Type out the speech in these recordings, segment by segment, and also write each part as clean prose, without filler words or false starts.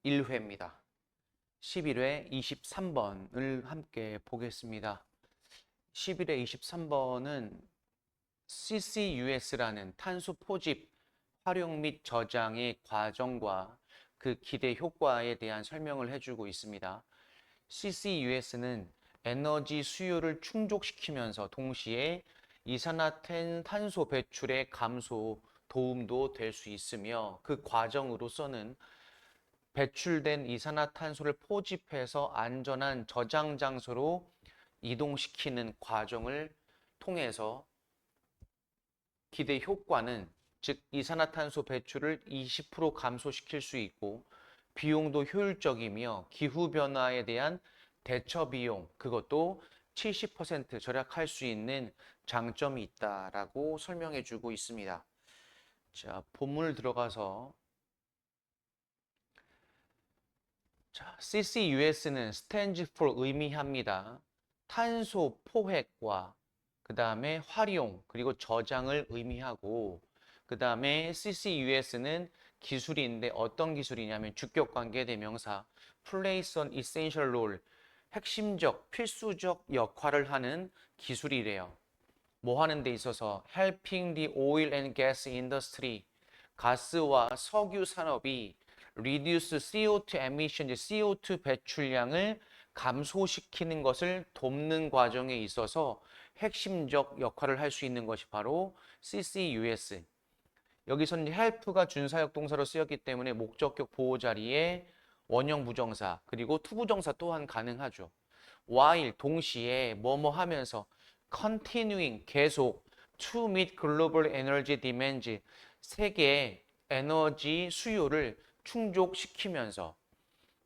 1회입니다. 11회 23번을 함께 보겠습니다. 11회 23번은 CCUS라는 탄소 포집, 활용 및 저장의 과정과 그 기대 효과에 대한 설명을 해주고 있습니다. CCUS는 에너지 수요를 충족시키면서 동시에 이산화탄소 배출의 감소 도움도 될 수 있으며 그 과정으로서는 배출된 이산화탄소를 포집해서 안전한 저장 장소로 이동시키는 과정을 통해서 기대 효과는 즉 이산화탄소 배출을 20% 감소시킬 수 있고 비용도 효율적이며 기후변화에 대한 대처 비용 그것도 70% 절약할 수 있는 장점이 있다라고 설명해 주고 있습니다. 자, 본문을 들어가서 자, CCUS는 stands for 의미합니다. 탄소 포획과 그 다음에 활용 그리고 저장을 의미하고 그 다음에 CCUS는 기술인데 어떤 기술이냐면 주격관계 대명사 plays an essential role 핵심적 필수적 역할을 하는 기술이래요. 뭐 하는 데 있어서 helping the oil and gas industry 가스와 석유 산업이 reduce CO2 emission, CO2 배출량을 감소시키는 것을 돕는 과정에 있어서 핵심적 역할을 할 수 있는 것이 바로 CCUS. 여기서는 help가 준사역 동사로 쓰였기 때문에 목적격 보호 자리에 원형 부정사 그리고 투부정사 또한 가능하죠. while 동시에 뭐뭐 하면서 continuing 계속 to meet global energy demands 세계 에너지 수요를 충족시키면서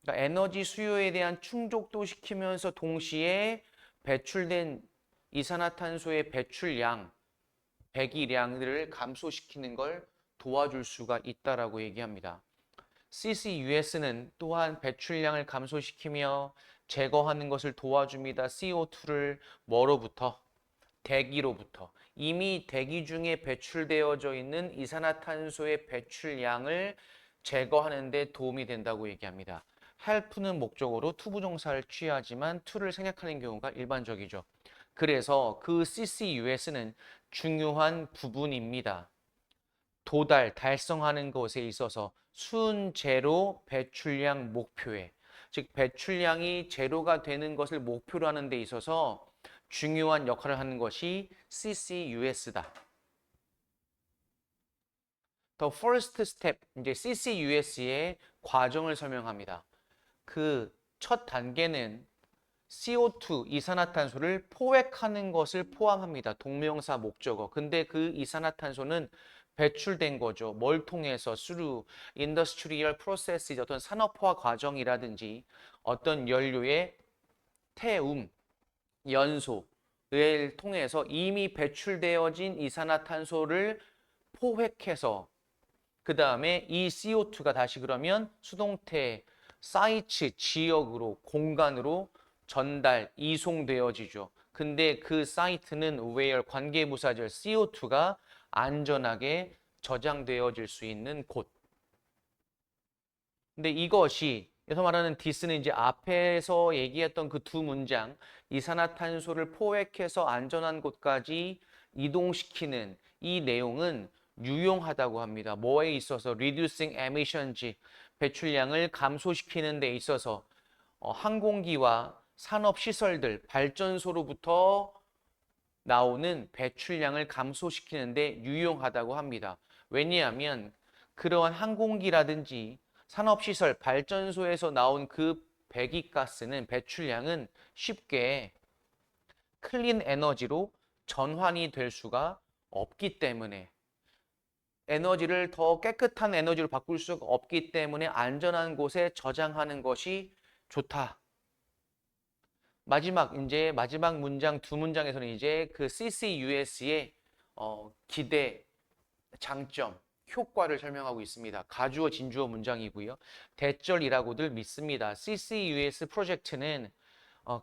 그러니까 에너지 수요에 대한 충족도 시키면서 동시에 배출된 이산화탄소의 배출량, 배기량들을 감소시키는 걸 도와줄 수가 있다라고 얘기합니다. CCUS는 또한 배출량을 감소시키며 제거하는 것을 도와줍니다. CO2를 뭐로부터? 대기로부터. 이미 대기 중에 배출되어져 있는 이산화탄소의 배출량을 제거하는 데 도움이 된다고 얘기합니다. help는 목적어로 투부정사를 취하지만 to를 생략하는 경우가 일반적이죠. 그래서 그 CCUS는 중요한 부분입니다. 달성하는 것에 있어서 순제로 배출량 목표에 즉 배출량이 제로가 되는 것을 목표로 하는 데 있어서 중요한 역할을 하는 것이 CCUS다. The first step, 이제 CCUS의 과정을 설명합니다. 그 첫 단계는 CO2, 이산화탄소를 포획하는 것을 포함합니다. 동명사 목적어. 근데 그 이산화탄소는 배출된 거죠. 뭘 통해서? through industrial process, 어떤 산업화 과정이라든지 어떤 연료의 태움, 연소를 통해서 이미 배출되어진 이산화탄소를 포획해서 그 다음에 이 CO2가 다시 그러면 수동태 사이트 지역으로 공간으로 전달, 이송되어지죠. 근데 그 사이트는 where 관계부사절 CO2가 안전하게 저장되어질 수 있는 곳. 근데 이것이 여기서 말하는 this는 이제 앞에서 얘기했던 그 두 문장 이산화탄소를 포획해서 안전한 곳까지 이동시키는 이 내용은 유용하다고 합니다. 뭐에 있어서? reducing emissions, 배출량을 감소시키는 데 있어서 항공기와 산업시설들, 발전소로부터 나오는 배출량을 감소시키는데 유용하다고 합니다. 왜냐하면 그러한 항공기라든지 산업시설, 발전소에서 나온 그 배기가스는 배출량은 쉽게 클린 에너지로 전환이 될 수가 없기 때문에 에너지를 더 깨끗한 에너지로 바꿀 수가 없기 때문에 안전한 곳에 저장하는 것이 좋다. 마지막 문장 두 문장에서는 이제 그 CCUS의 기대, 장점, 효과를 설명하고 있습니다. 가주어, 진주어 문장이고요. 대절이라고들 믿습니다. CCUS 프로젝트는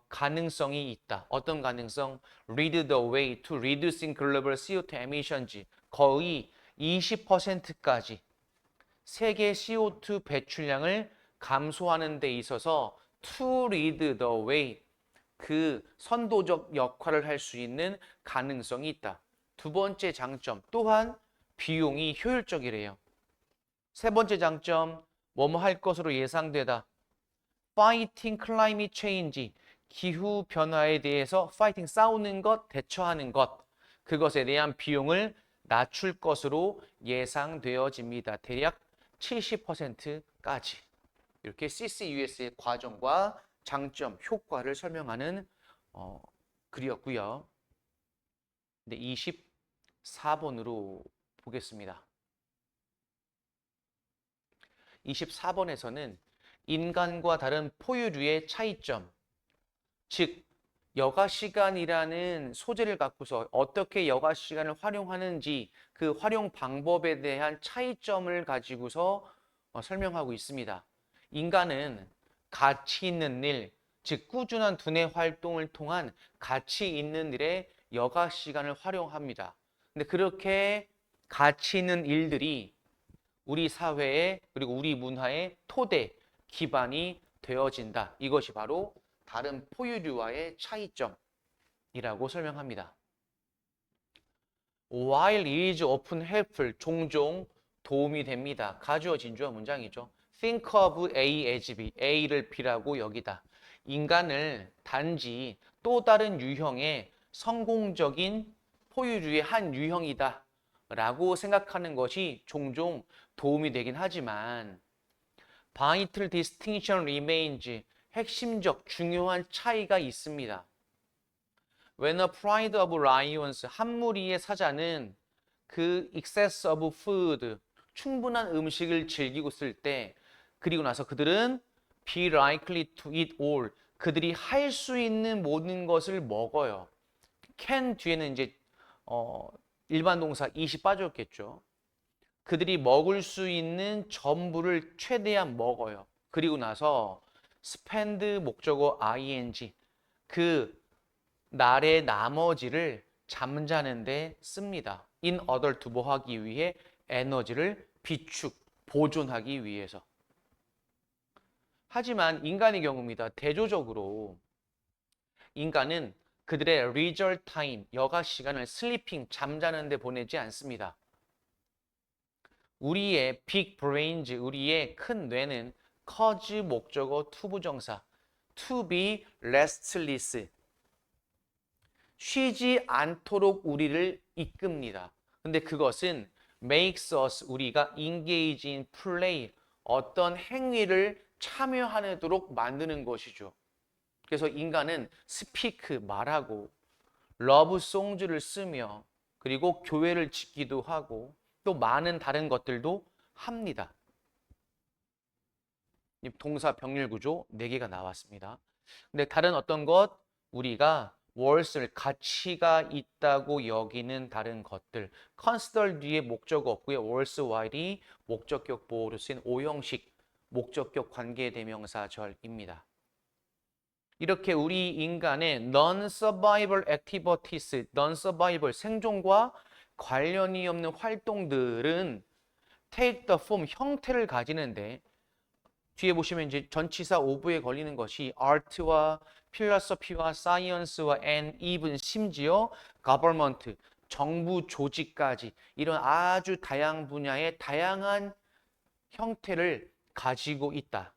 가능성이 있다. 어떤 가능성? Lead the way to reducing global CO2 emissions. 거의 20%까지 세계 CO2 배출량을 감소하는 데 있어서 to lead the way, 그 선도적 역할을 할 수 있는 가능성이 있다. 두 번째 장점, 또한 비용이 효율적이래요. 세 번째 장점, 뭐뭐 할 것으로 예상되다. Fighting climate change, 기후 변화에 대해서 fighting, 싸우는 것, 대처하는 것, 그것에 대한 비용을 낮출 것으로 예상되어집니다. 대략 70%까지. 이렇게 CCUS의 과정과 장점, 효과를 설명하는 글이었고요. 근데 24번으로 보겠습니다. 24번에서는 인간과 다른 포유류의 차이점, 즉 여가 시간이라는 소재를 갖고서 어떻게 여가 시간을 활용하는지 그 활용 방법에 대한 차이점을 가지고서 설명하고 있습니다. 인간은 가치 있는 일, 즉 꾸준한 두뇌 활동을 통한 가치 있는 일에 여가 시간을 활용합니다. 근데 그렇게 가치 있는 일들이 우리 사회에 그리고 우리 문화의 토대, 기반이 되어진다. 이것이 바로 다른 포유류와의 차이점이라고 설명합니다. While is often helpful, 종종 도움이 됩니다. 가주어 진주어 문장이죠. Think of A as B, A를 B라고 여기다. 인간을 단지 또 다른 유형의 성공적인 포유류의 한 유형이다 라고 생각하는 것이 종종 도움이 되긴 하지만 vital distinction remains, 핵심적 중요한 차이가 있습니다. When a pride of lions, 한 무리의 사자는 그 excess of food, 충분한 음식을 즐기고 있을 때, 그리고 나서 그들은 be likely to eat all, 그들이 할 수 있는 모든 것을 먹어요. can 뒤에는 이제 일반 동사 it이 빠졌겠죠. 그들이 먹을 수 있는 전부를 최대한 먹어요. 그리고 나서 spend 목적어 ing, 그 날의 나머지를 잠자는 데 씁니다. in order to 뭐 하기 위해? 에너지를 비축, 보존하기 위해서. 하지만 인간의 경우입니다. 대조적으로 인간은 그들의 leisure time, 여가 시간을 sleeping, 잠자는 데 보내지 않습니다. 우리의 big brains, 우리의 큰 뇌는 cause 목적어 to 부정사, to be restless, 쉬지 않도록 우리를 이끕니다. 근데 그것은 makes us, 우리가 engage in play, 어떤 행위를 참여하도록 만드는 것이죠. 그래서 인간은 speak, 말하고, love songs를 쓰며, 그리고 교회를 짓기도 하고, 또 많은 다른 것들도 합니다. 동사 병렬 구조 4개가 나왔습니다. 근데 다른 어떤 것, 우리가 worth를 가치가 있다고 여기는 다른 것들, consider 뒤에 목적어 없고요. worthwhile이 목적격 보호로 쓰인 오형식 목적격 관계대명사절입니다. 이렇게 우리 인간의 non-survival activities, non-survival 생존과 관련이 없는 활동들은 take the form, 형태를 가지는데 뒤에 보시면 이제 전치사 of에 걸리는 것이 art와 philosophy와 science와 and even 심지어 government, 정부 조직까지 이런 아주 다양한 분야의 다양한 형태를 가지고 있다.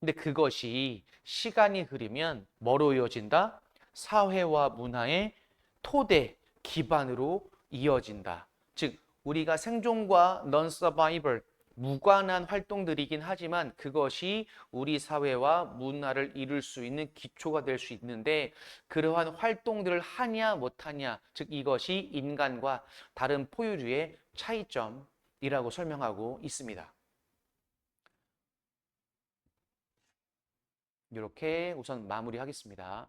근데 그것이 시간이 흐르면 뭐로 이어진다? 사회와 문화의 토대, 기반으로 이어진다. 즉 우리가 생존과 non-survival, 무관한 활동들이긴 하지만 그것이 우리 사회와 문화를 이룰 수 있는 기초가 될 수 있는데 그러한 활동들을 하냐 못하냐, 즉 이것이 인간과 다른 포유류의 차이점이라고 설명하고 있습니다. 이렇게 우선 마무리하겠습니다.